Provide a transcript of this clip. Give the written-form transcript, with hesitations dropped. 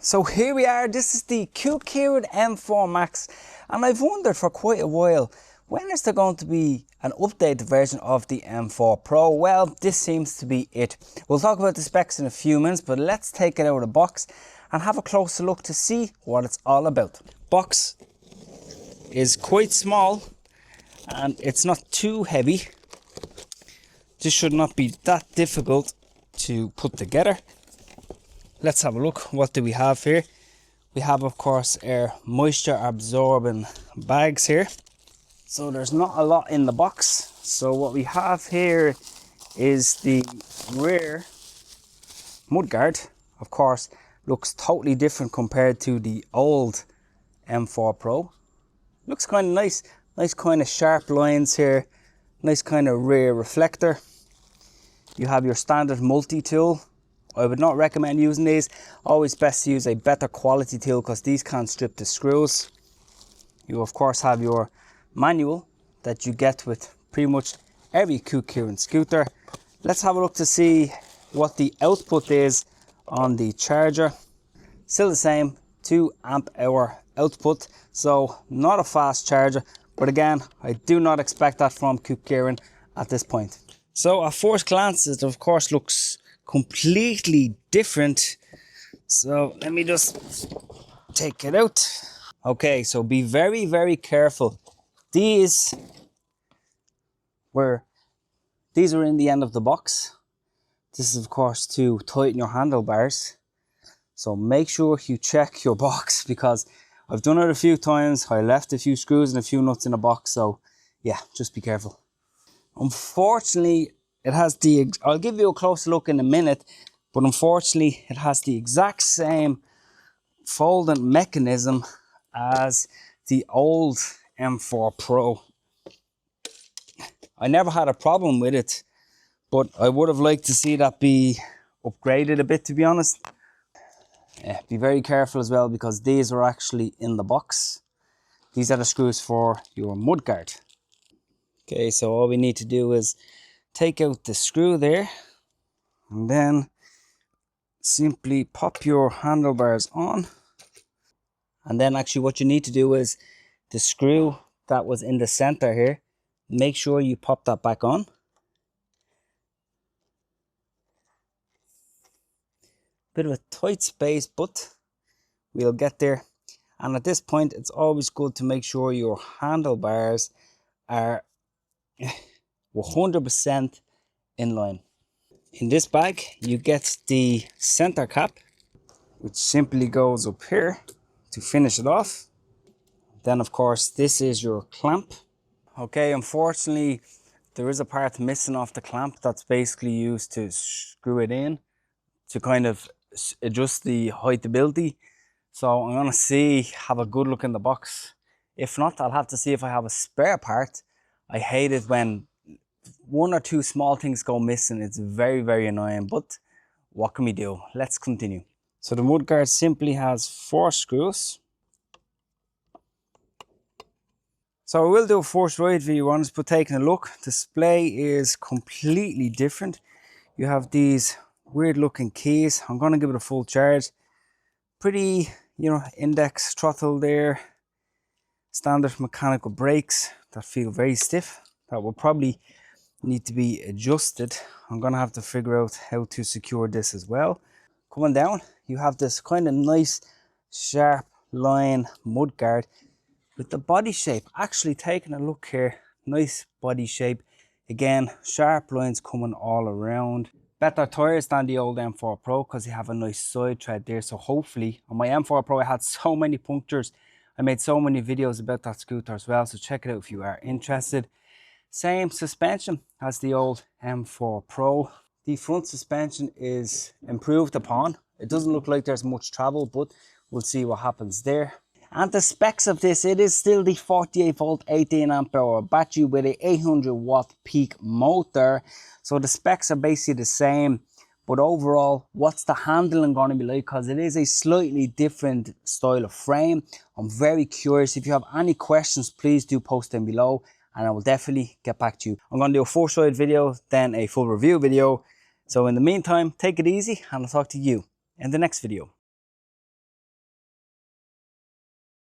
So here we are, this is the Kukirin M4 Max, and I've wondered for quite a while, when is there going to be an updated version of the M4 Pro? Well, this seems to be it. We'll talk about the specs in a few minutes, but let's take it out of the box and have a closer look to see what it's all about. Box is quite small and it's not too heavy. This should not be that difficult to put together. Let's have a look. What do we have here? We have, of course, our moisture absorbing bags here. So there's not a lot in the box. So what we have here is the rear mudguard. Of course, looks totally different compared to the old M4 Pro. Looks kind of nice. Nice kind of sharp lines here. Nice kind of rear reflector. You have your standard multi-tool. I would not recommend using these. Always best to use a better quality tool because these can't strip the screws. You of course have your manual that you get with pretty much every Kukirin scooter. Let's have a look to see what the output is on the charger. Still the same, 2 amp hour output, so not a fast charger, but again, I do not expect that from Kukirin at this point. So at first glance, it of course looks completely different. So let me just take it out. Okay, so be very, very careful. These were in the end of the box. This is of course to tighten your handlebars. So make sure you check your box because I've done it a few times. I left a few screws and a few nuts in the box. So yeah, just be careful. Unfortunately, it has I'll give you a closer look in a minute, but unfortunately it has the exact same folding mechanism as the old M4 Pro. I never had a problem with it, but I would have liked to see that be upgraded a bit, to be honest. Yeah, be very careful as well because these are actually in the box. These are the screws for your mudguard. Okay, so all we need to do is take out the screw there and then simply pop your handlebars on. And then actually what you need to do is the screw that was in the center here, make sure you pop that back on. Bit of a tight space, but we'll get there. And at this point, it's always good to make sure your handlebars are 100% in line. In this bag, you get the center cap, which simply goes up here to finish it off. Then of course, this is your clamp. Okay, unfortunately, there is a part missing off the clamp that's basically used to screw it in to kind of adjust the heightability. So I'm gonna have a good look in the box. If not, I'll have to see if I have a spare part. I hate it when 1 or 2 small things go missing. It's very, very annoying, but what can we do? Let's continue. So the mudguard simply has 4 screws. So I will do a first ride video on this, but taking a look, display is completely different. You have these weird looking keys. I'm going to give it a full charge. Pretty, index throttle there. Standard mechanical brakes that feel very stiff. That will probably need to be adjusted. I'm going to have to figure out how to secure this as well. Coming down, you have this kind of nice sharp line mudguard with the body shape. Actually taking a look here, nice body shape. Again, sharp lines coming all around. Better tires than the old M4 Pro because you have a nice side tread there. So hopefully, on my M4 Pro I had so many punctures. I made so many videos about that scooter as well. So check it out if you are interested. Same suspension as the old M4 Pro. The front suspension is improved upon. It doesn't look like there's much travel, but we'll see what happens there. And the specs of this, it is still the 48 volt 18 amp hour battery with a 800 watt peak motor. So the specs are basically the same, but overall, what's the handling going to be like? Because it is a slightly different style of frame. I'm very curious. If you have any questions, please do post them below and I will definitely get back to you. I'm going to do a first ride video, then a full review video. So in the meantime, take it easy and I'll talk to you in the next video.